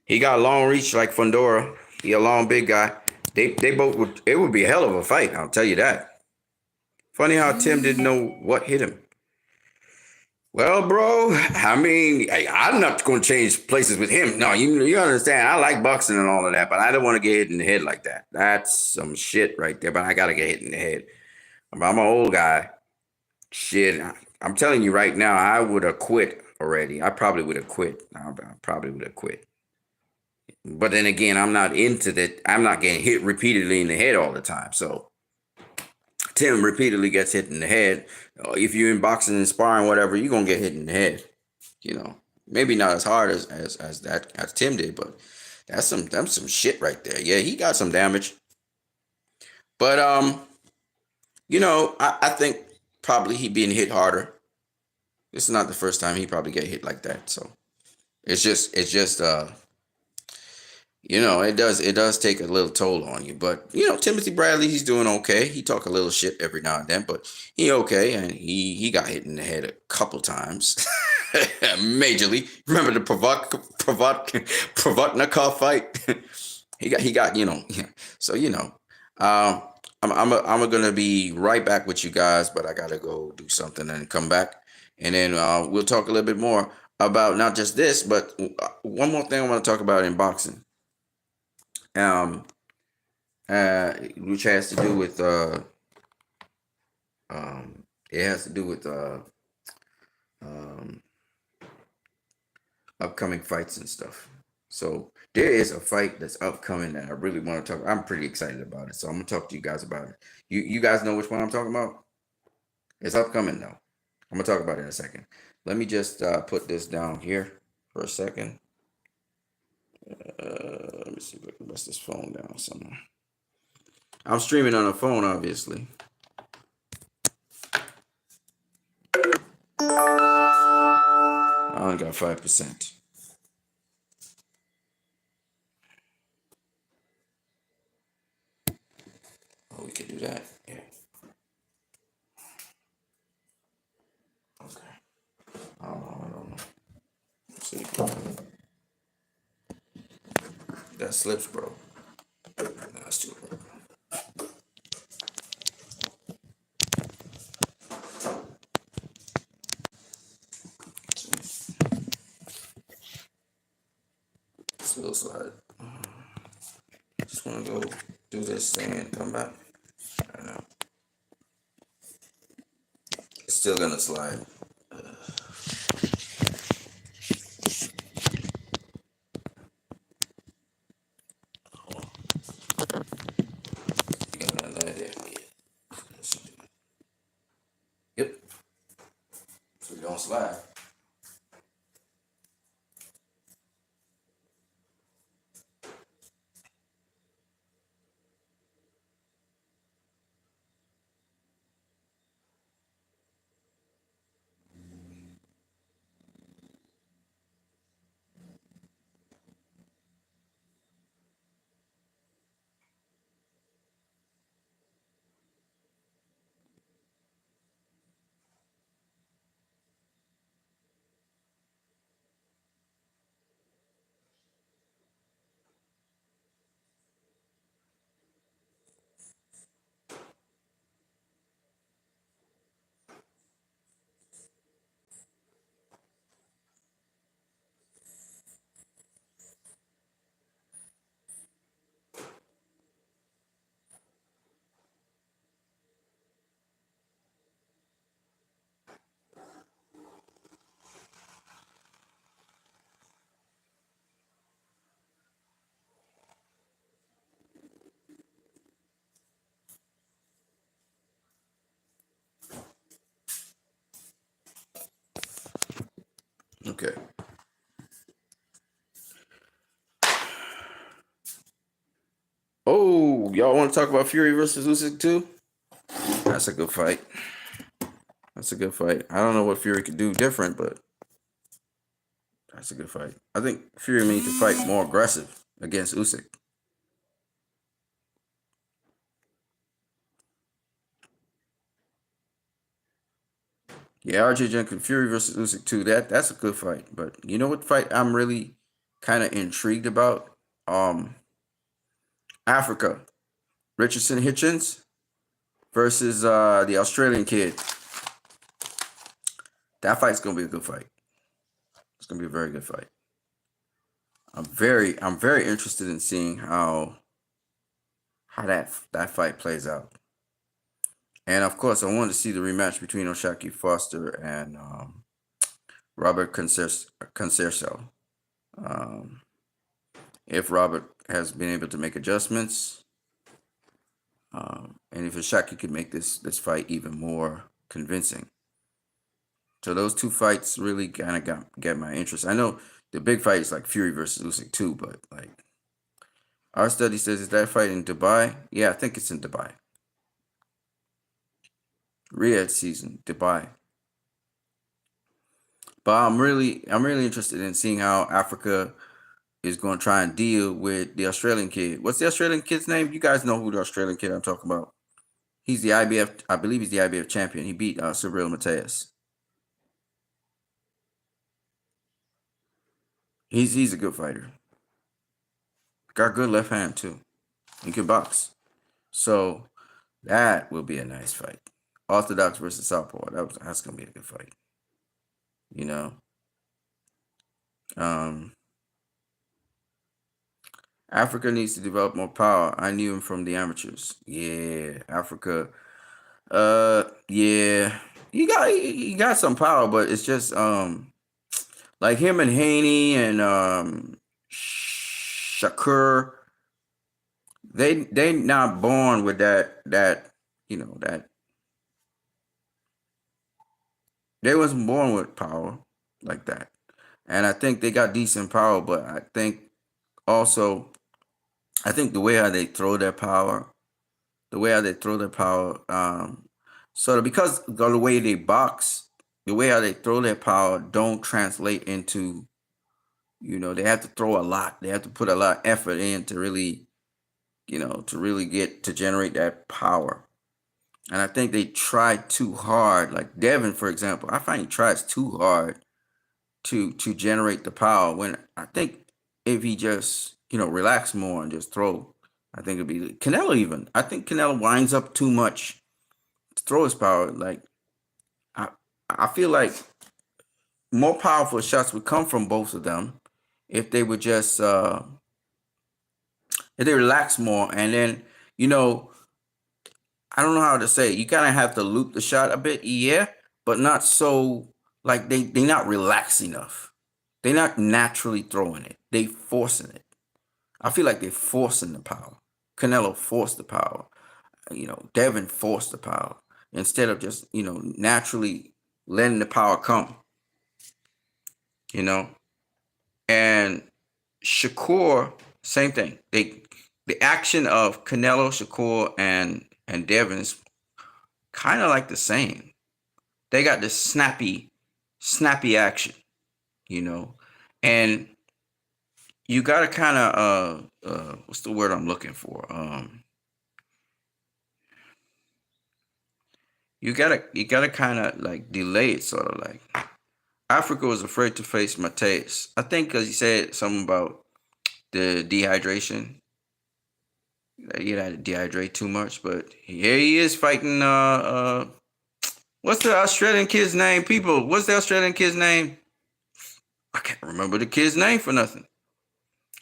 He got long reach like Fundora. He a long, big guy. They both would. It would be a hell of a fight. I'll tell you that. Funny how Tim didn't know what hit him. Well, bro, I mean, I'm not going to change places with him. No, you understand. I like boxing and all of that, but I don't want to get hit in the head like that. That's some shit right there, but I got to get hit in the head. I'm an old guy. Shit, I'm telling you right now, I would have quit already. I probably would have quit. I probably would have quit. But then again, I'm not into that. I'm not getting hit repeatedly in the head all the time. So Tim repeatedly gets hit in the head. If you're in boxing and sparring, whatever, you're gonna get hit in the head. You know, maybe not as hard as Tim did, but that's some shit right there. Yeah, he got some damage. But you know, I think probably he being hit harder. This is not the first time he probably get hit like that. So it's just you know, it does take a little toll on you. But you know, Timothy Bradley, he's doing okay. He talk a little shit every now and then, but he okay, and he got hit in the head a couple times, majorly. Remember the Provodnikov fight? he got you know. So you know, I'm gonna be right back with you guys, but I gotta go do something and come back, and then we'll talk a little bit more about not just this, but one more thing I want to talk about in boxing. Which has to do with it has to do with um, upcoming fights and stuff. So there is a fight that's upcoming that I really want to talk. I'm pretty excited about it, so I'm gonna talk to you guys about it. You guys know which one I'm talking about? It's upcoming though. I'm gonna talk about it in a second. Let me just put this down here for a second. Let me see if I can press this phone down somewhere. I'm streaming on a phone, obviously. I only got 5%. Oh, we could do that. Yeah. Okay. I don't know. Let's see. That slips, bro. That's too bro. Still slide. Just want to go do this thing and come back. I don't know. It's still gonna slide. Yep. So don't slide. Okay. Oh, y'all want to talk about Fury versus Usyk too? That's a good fight. That's a good fight. I don't know what Fury could do different, but that's a good fight. I think Fury needs to fight more aggressive against Usyk. Yeah, RJ Jenkins, Fury versus Usyk too. That's a good fight. But you know what fight I'm really kind of intrigued about? Um, Africa. Richardson Hitchens versus the Australian kid. That fight's gonna be a good fight. It's gonna be a very good fight. I'm very interested in seeing how that fight plays out. And of course, I wanted to see the rematch between Oshaki Foster and Robert Concerso. Um, if Robert has been able to make adjustments, and if Oshaki could make this fight even more convincing. So those two fights really kind of get my interest. I know the big fight is like Fury versus Usyk too, but like our study says, is that fight in Dubai? Yeah, I think it's in Dubai. Riyadh season, Dubai. But I'm really interested in seeing how Africa is going to try and deal with the Australian kid. What's the Australian kid's name? You guys know who the Australian kid I'm talking about. He's the IBF, I believe he's the IBF champion. He beat Cyril Mateus. He's a good fighter. Got good left hand too. He can box. So that will be a nice fight. Orthodox versus Southpaw. That's gonna be a good fight. You know. Um, Africa needs to develop more power. I knew him from the amateurs. Yeah, Africa. Yeah, he got some power, but it's just like him and Haney and Shakur. They not born with that that they wasn't born with power like that. And I think they got decent power, but also I think the way how they throw their power, the way how they throw their power, sort of because of the way they box, the way how they throw their power don't translate into, they have to throw a lot. They have to put a lot of effort in to really, to really get to generate that power. And I think they try too hard. Like Devin, for example, I find he tries too hard to generate the power. When I think if he just relax more and just throw, I think it'd be Canelo. Even I think Canelo winds up too much to throw his power. Like I I feel like more powerful shots would come from both of them if they would just if they relax more, and then you know I don't know how to say it. You kind of have to loop the shot a bit, yeah, but not so like they not relaxed enough. They not naturally throwing it. They forcing it. I feel like they're forcing the power. Canelo forced the power. Devin forced the power instead of just naturally letting the power come. You know, and Shakur, same thing. The action of Canelo, Shakur, and Devin is kind of like the same. They got this snappy action, you know, and you got to kind of what's the word I'm looking for? You gotta kind of like delay it, sort of like Africa was afraid to face Mateus. I think because he said something about the dehydration. You had to dehydrate too much, but here he is fighting. What's the Australian kid's name? People, what's the Australian kid's name? I can't remember the kid's name for nothing.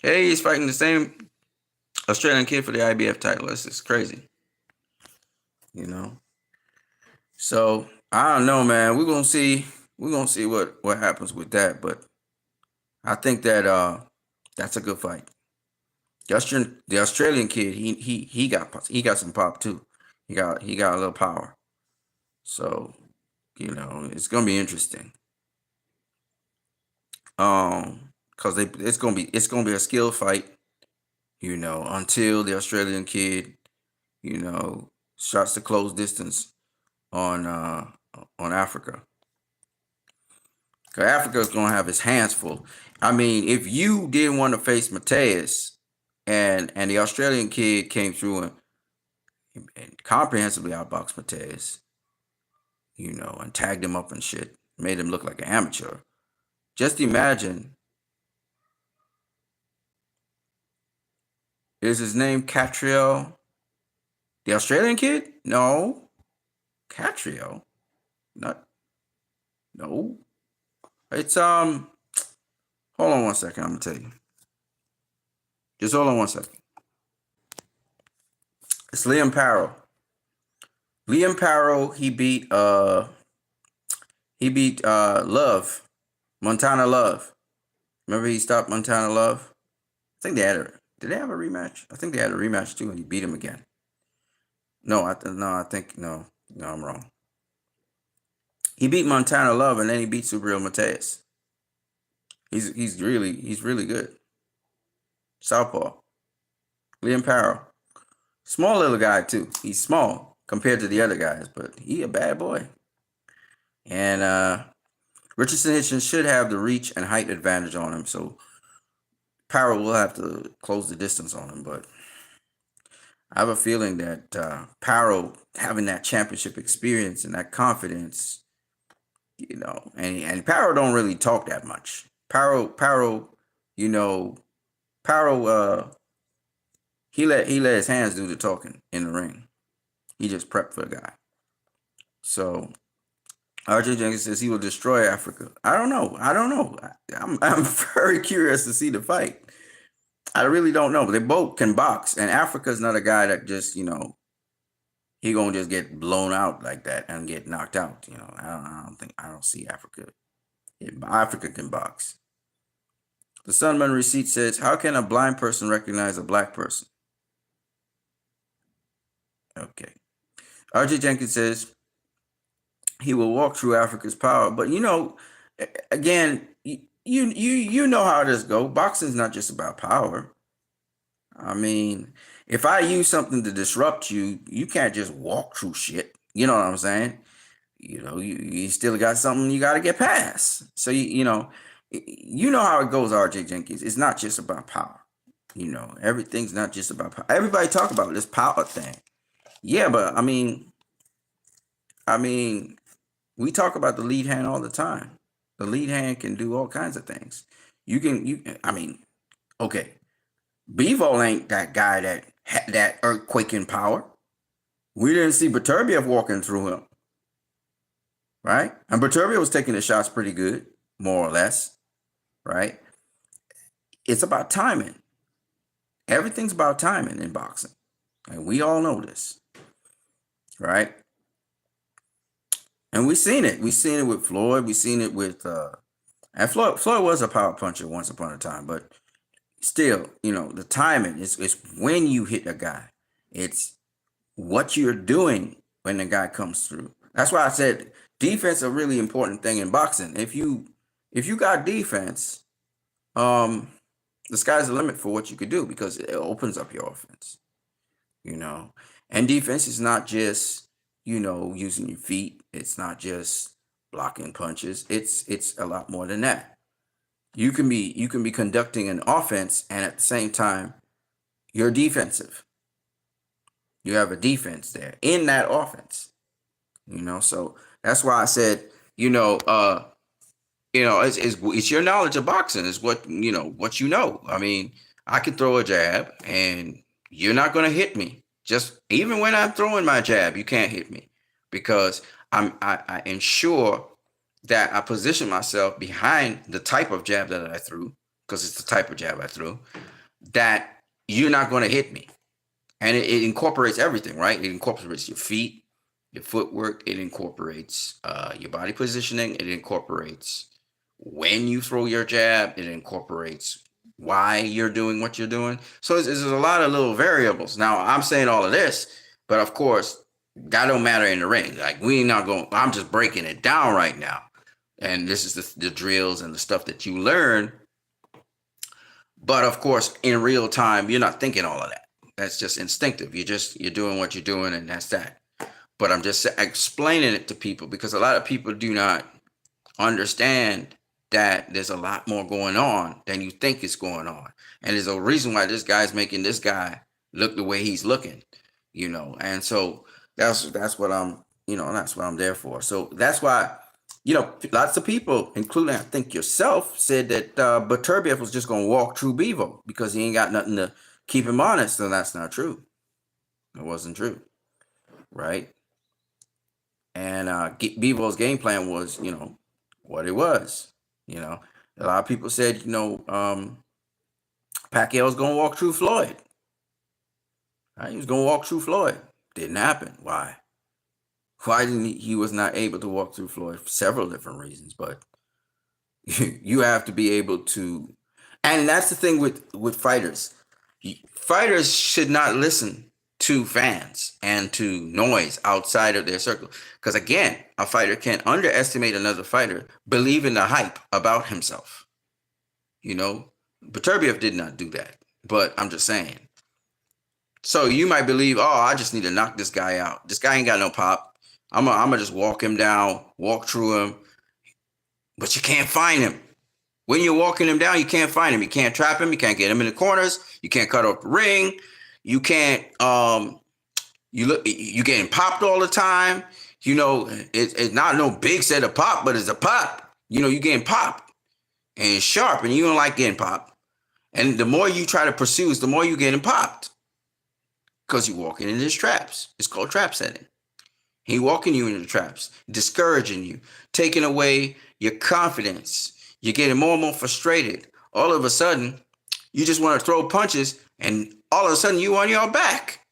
Hey, he's fighting the same Australian kid for the IBF title. This is crazy, you know. So I don't know, man. We're gonna see. We're gonna see what happens with that. But I think that that's a good fight. The Australian kid, he got some pop too. He got a little power. So it's gonna be interesting. Because it's gonna be a skill fight, until the Australian kid, starts to close distance on Africa. Because Africa is gonna have his hands full. I mean, if you didn't want to face Mateus, and the Australian kid came through and comprehensively outboxed Mateus, and tagged him up and shit, made him look like an amateur. Just imagine, is his name Catriel? The Australian kid? No. Catriel? Not. No. It's hold on one second, I'm gonna tell you. Just hold on one second. It's Liam Parrow. Liam Parrow, he beat Love. Montana Love. Remember he stopped Montana Love? I think did they have a rematch? I think they had a rematch too, and he beat him again. No, I'm wrong. He beat Montana Love, and then he beat Subriel Mateus. He's really good. Southpaw. Liam Parrow. Small little guy too. He's small compared to the other guys, but he a bad boy. And Richardson Hitchens should have the reach and height advantage on him, so Parrow will have to close the distance on him. But I have a feeling that Parrow having that championship experience and that confidence, and Parrow don't really talk that much. Parrow, he let his hands do the talking in the ring. He just prepped for the guy. So RJ Jenkins says he will destroy Africa. I don't know. I'm very curious to see the fight. I really don't know. They both can box, and Africa's not a guy that just he gonna just get blown out like that and get knocked out. I don't see Africa. Africa can box. The Sunman Receipt says, how can a blind person recognize a black person? Okay. RJ Jenkins says he will walk through Africa's power, but again, you know how this go. Boxing's not just about power. I mean, if I use something to disrupt you, you can't just walk through shit. You know what I'm saying? You still got something you got to get past. So you know how it goes, RJ Jenkins. It's not just about power. Everything's not just about power. Everybody talk about this power thing. Yeah, but I mean, we talk about the lead hand all the time. The lead hand can do all kinds of things. Okay. Bivol ain't that guy that had that earthquaking power. We didn't see Beterbiev walking through him. Right? And Beterbiev was taking the shots pretty good, more or less. Right? It's about timing. Everything's about timing in boxing. And we all know this. Right? And we've seen it. We've seen it with Floyd. We've seen it with and Floyd was a power puncher once upon a time, but still, the timing is when you hit a guy. It's what you're doing when the guy comes through. That's why I said defense is a really important thing in boxing. If you got defense, the sky's the limit for what you could do because it opens up your offense. And defense is not just using your feet. It's not just blocking punches. It's a lot more than that. You can be conducting an offense and at the same time you're defensive. You have a defense there in that offense. So that's why I said, it's your knowledge of boxing is what you know. I mean, I can throw a jab and you're not going to hit me. Just even when I'm throwing my jab, you can't hit me because I ensure that I position myself behind the type of jab that I threw, because it's the type of jab I threw, that you're not going to hit me. And it incorporates everything, right? It incorporates your feet, your footwork. It incorporates your body positioning. It incorporates when you throw your jab. It incorporates why you're doing what you're doing. So there's a lot of little variables. Now, I'm saying all of this, but of course, that don't matter in the ring. Like, I'm just breaking it down right now. And this is the drills and the stuff that you learn. But of course, in real time, you're not thinking all of that. That's just instinctive. You're doing what you're doing, and that's that. But I'm just explaining it to people because a lot of people do not understand that there's a lot more going on than you think is going on. And there's a reason why this guy's making this guy look the way he's looking, And so that's what that's what I'm there for. So that's why, lots of people, including I think yourself, said that Murtazaliev was just going to walk through Bevo because he ain't got nothing to keep him honest. And that's not true. It wasn't true. Right. And Bevo's game plan was, what it was. A lot of people said, Pacquiao's going to walk through Floyd. Right? He was going to walk through Floyd. Didn't happen. Why? Why didn't he was not able to walk through Floyd? For several different reasons, but you have to be able to, and that's the thing with fighters. Fighters should not listen to fans and to noise outside of their circle. Because again, a fighter can't underestimate another fighter, believe in the hype about himself. Murtazaliev did not do that, but I'm just saying. So you might believe, I just need to knock this guy out. This guy ain't got no pop. I'm gonna just walk him down, walk through him. But you can't find him. When you're walking him down, you can't find him. You can't trap him. You can't get him in the corners. You can't cut off the ring. You can't. You getting popped all the time. It's not no big set of pop, but it's a pop. You getting popped and it's sharp, and you don't like getting popped. And the more you try to pursue, the more you getting popped because you're walking into his traps. It's called trap setting. He walking you into the traps, discouraging you, taking away your confidence. You're getting more and more frustrated. All of a sudden, you just want to throw punches, and all of a sudden, you on your back,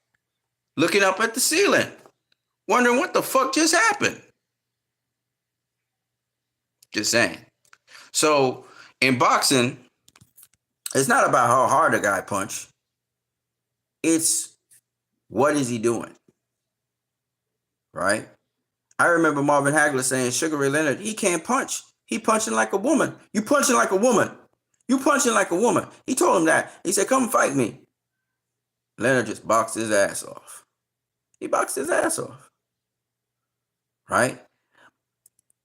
looking up at the ceiling, wondering what the fuck just happened. Just saying. So, in boxing, it's not about how hard a guy punch. It's what is he doing? Right? I remember Marvin Hagler saying, Sugar Ray Leonard, he can't punch. He punching like a woman. You punching like a woman. You punching like a woman. He told him that. He said, come fight me. Leonard just boxed his ass off. He boxed his ass off. Right?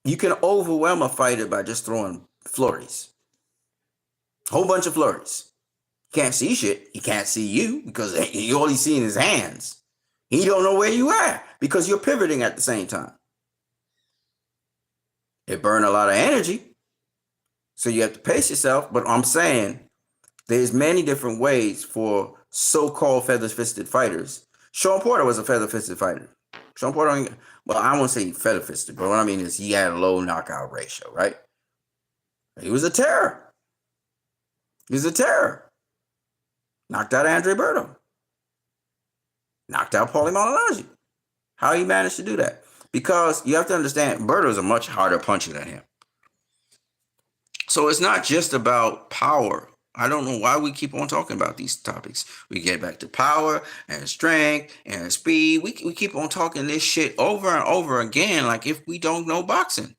You can overwhelm a fighter by just throwing flurries. Whole bunch of flurries. Can't see shit. He can't see you because you only see in his hands. He don't know where you are because you're pivoting at the same time. It burns a lot of energy. So you have to pace yourself. But I'm saying there's many different ways for so-called feather-fisted fighters. Sean Porter was a feather-fisted fighter. Sean Porter, well, I won't say feather-fisted, but what I mean is he had a low knockout ratio, right? He was a terror. Knocked out Andre Berto. Knocked out Paulie Malignaggi. How he managed to do that? Because you have to understand, Berto is a much harder puncher than him. So it's not just about power. I don't know why we keep on talking about these topics. We get back to power and strength and speed. We keep on talking this shit over and over again like if we don't know boxing.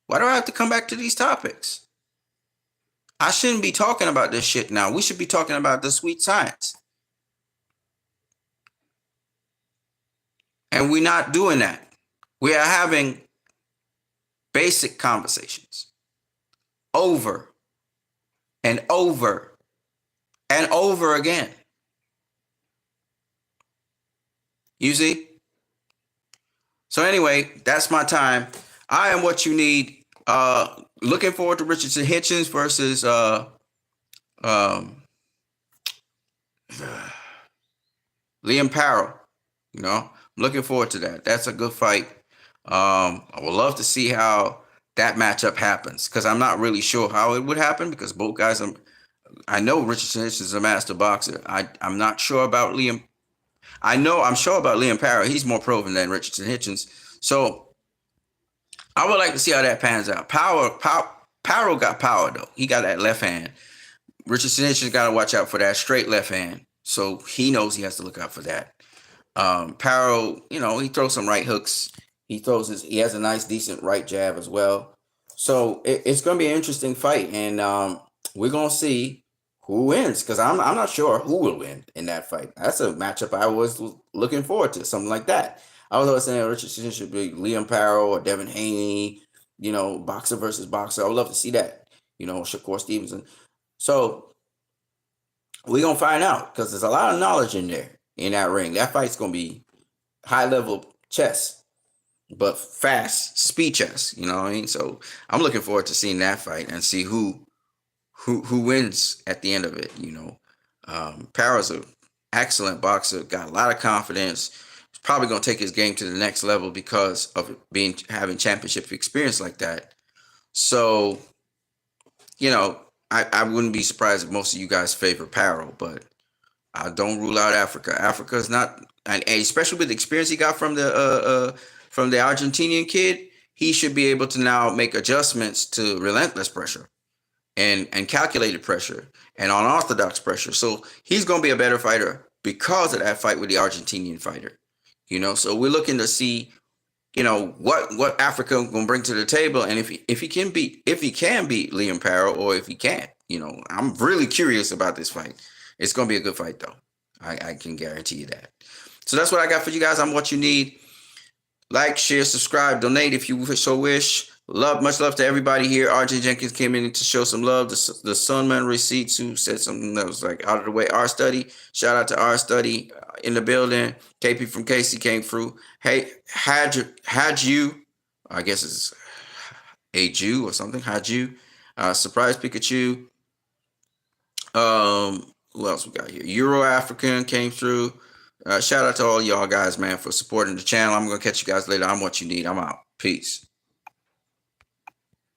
Why do I have to come back to these topics? I shouldn't be talking about this shit now. We should be talking about the sweet science. And we're not doing that. We are having basic conversations over and over and over again. You see? So anyway, that's my time. I am what you need. Looking forward to Richardson Hitchens versus Liam Parrow. I'm looking forward to that. That's a good fight. I would love to see how that matchup happens because I'm not really sure how it would happen because both guys, I know Richardson Hitchens is a master boxer. I'm not sure about Liam. I'm sure about Liam Parrow. He's more proven than Richardson Hitchens. So I would like to see how that pans out. Parrow got power though. He got that left hand. Richardson Hitchens got to watch out for that straight left hand. So he knows he has to look out for that. Parrow, he throws some right hooks. He has a nice, decent right jab as well. So it's going to be an interesting fight, and we're going to see who wins because I'm not sure who will win in that fight. That's a matchup I was looking forward to, something like that. I was always saying Richardson should be Liam Farrell or Devin Haney, boxer versus boxer. I would love to see that, Shakur Stevenson. So we're going to find out because there's a lot of knowledge in there in that ring. That fight's going to be high level chess, but fast speed chess. You know what I mean? So I'm looking forward to seeing that fight and see who wins at the end of it. Parra's an excellent boxer, got a lot of confidence. He's probably gonna take his game to the next level because of having championship experience like that. So I wouldn't be surprised if most of you guys favor Parra, but I don't rule out Africa. Africa is not, and especially with the experience he got from the Argentinian kid, he should be able to now make adjustments to relentless pressure and calculated pressure and unorthodox pressure. So he's going to be a better fighter because of that fight with the Argentinian fighter. So we're looking to see, what Africa going to bring to the table, and if he can beat Liam Farrell or if he can't. I'm really curious about this fight. It's going to be a good fight though. I can guarantee you that. So that's what I got for you guys. I'm what you need. Like, share, subscribe, donate if you so wish. Much love to everybody here. RJ Jenkins came in to show some love. The Sunman Receipts, who said something that was like out of the way. Our Study, shout out to Our Study in the building. KP from Casey came through. Hey, had you, I guess it's a Jew or something. Had you, Surprise Pikachu. Who else we got here? Euro African came through. Shout out to all y'all guys, man, for supporting the channel. I'm gonna catch you guys later. I'm what you need. I'm out. Peace.